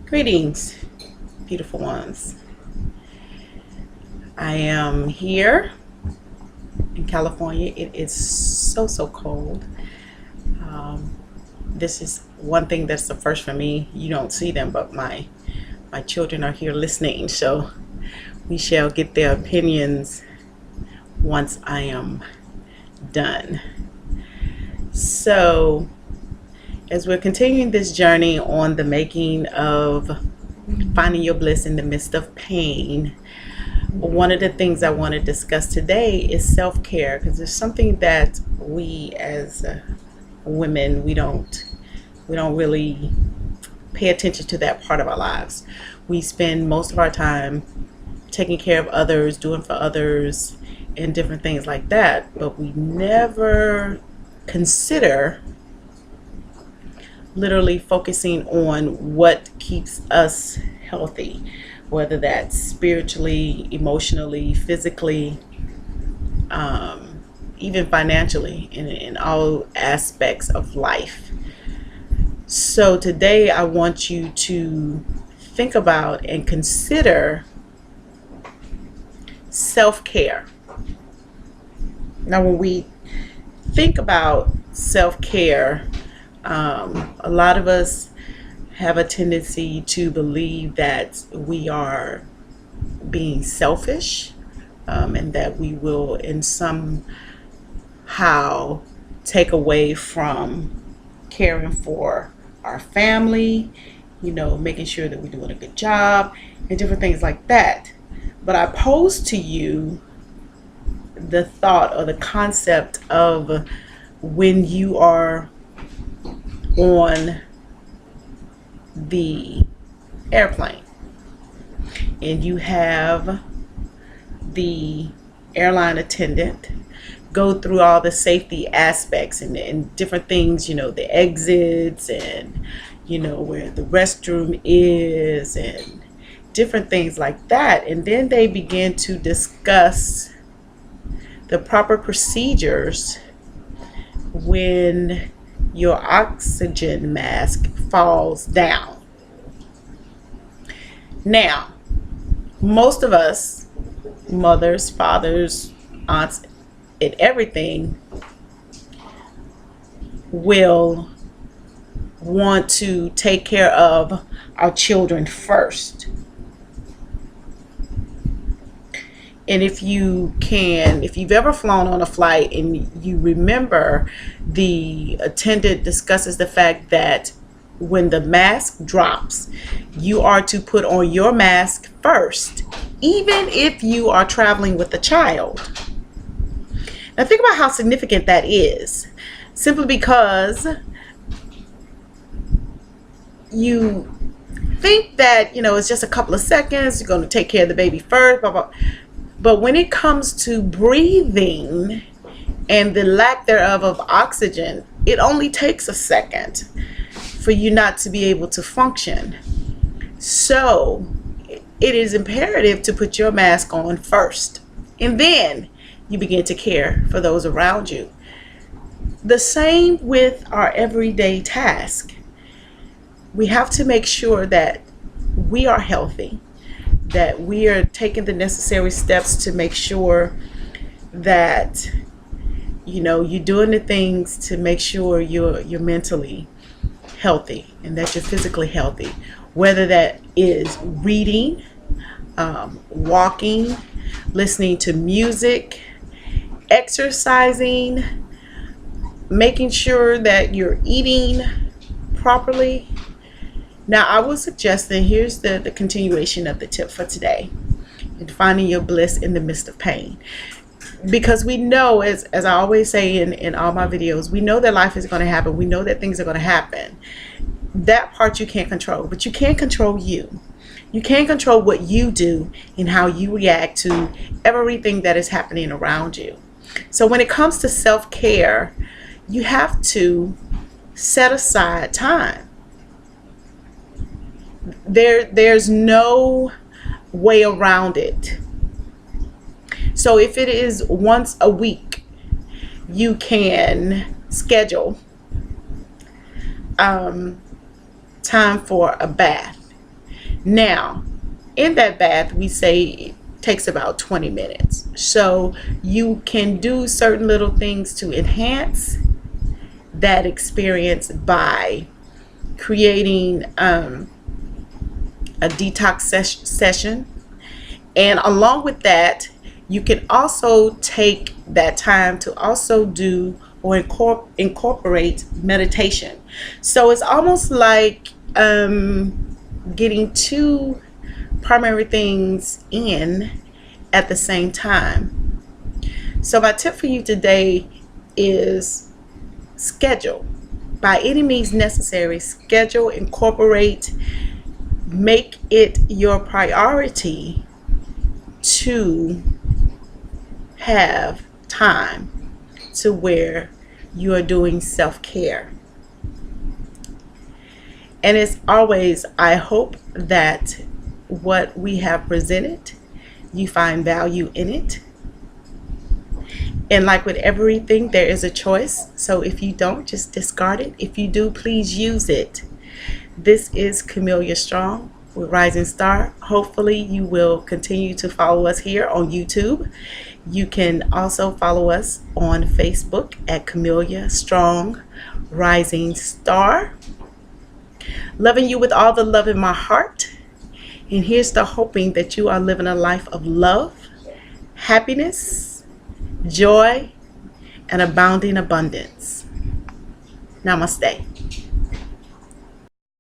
Greetings, beautiful ones. I am here in California. It is so cold. This is one thing that's the first for me. You don't see them, but my children are here listening, so we shall get their opinions once I am done. So, as we're continuing this journey on the making of finding your bliss in the midst of pain, one of the things I want to discuss today is self-care, because there's something that we as women, we don't really pay attention to that part of our lives. We spend most of our time taking care of others, doing for others, and different things like that, but we never consider literally focusing on what keeps us healthy, whether that's spiritually, emotionally, physically, even financially, in all aspects of life. So today I want you to think about and consider self-care. Now, when we think about self-care, a lot of us have a tendency to believe that we are being selfish, and that we will in somehow take away from caring for our family, making sure that we're doing a good job and different things like that. But I pose to you the thought or the concept of when you are on the airplane and you have the airline attendant go through all the safety aspects and different things, the exits and where the restroom is and different things like that, and then they begin to discuss the proper procedures when your oxygen mask falls down. Now, most of us, mothers, fathers, aunts, and everything, will want to take care of our children first. And if you've ever flown on a flight and you remember, the attendant discusses the fact that when the mask drops, you are to put on your mask first, even if you are traveling with a child. Now think about how significant that is, simply because you think that, it's just a couple of seconds, you're going to take care of the baby first, blah, blah. But when it comes to breathing and the lack thereof of oxygen, it only takes a second for you not to be able to function. So it is imperative to put your mask on first, and then you begin to care for those around you. The same with our everyday task. We have to make sure that we are healthy, that we are taking the necessary steps to make sure that you're doing the things to make sure you're mentally healthy and that you're physically healthy, whether that is reading, walking, listening to music, exercising, making sure that you're eating properly. Now, I will suggest that here's the continuation of the tip for today, in finding your bliss in the midst of pain. Because we know, as I always say in all my videos, we know that life is going to happen. We know that things are going to happen. That part you can't control, but you can control you. You can control what you do and how you react to everything that is happening around you. So when it comes to self-care, you have to set aside time. There's no way around it. So if it is once a week, you can schedule time for a bath. Now, in that bath, we say it takes about 20 minutes. So you can do certain little things to enhance that experience by creating a detox session. And along with that, you can also take that time to also do or incorporate meditation. So it's almost like getting two primary things in at the same time. So my tip for you today is schedule. By any means necessary, schedule, incorporate, make it your priority to have time to where you are doing self-care. And as always, I hope that what we have presented, you find value in it. And like with everything, there is a choice. So if you don't, just discard it. If you do, please use it. This is Camelia Straughn with Rising Star. Hopefully you will continue to follow us here on YouTube. You can also follow us on Facebook at Camelia Straughn Rising Star. Loving you with all the love in my heart. And here's to hoping that you are living a life of love, happiness, joy, and abounding abundance. Namaste.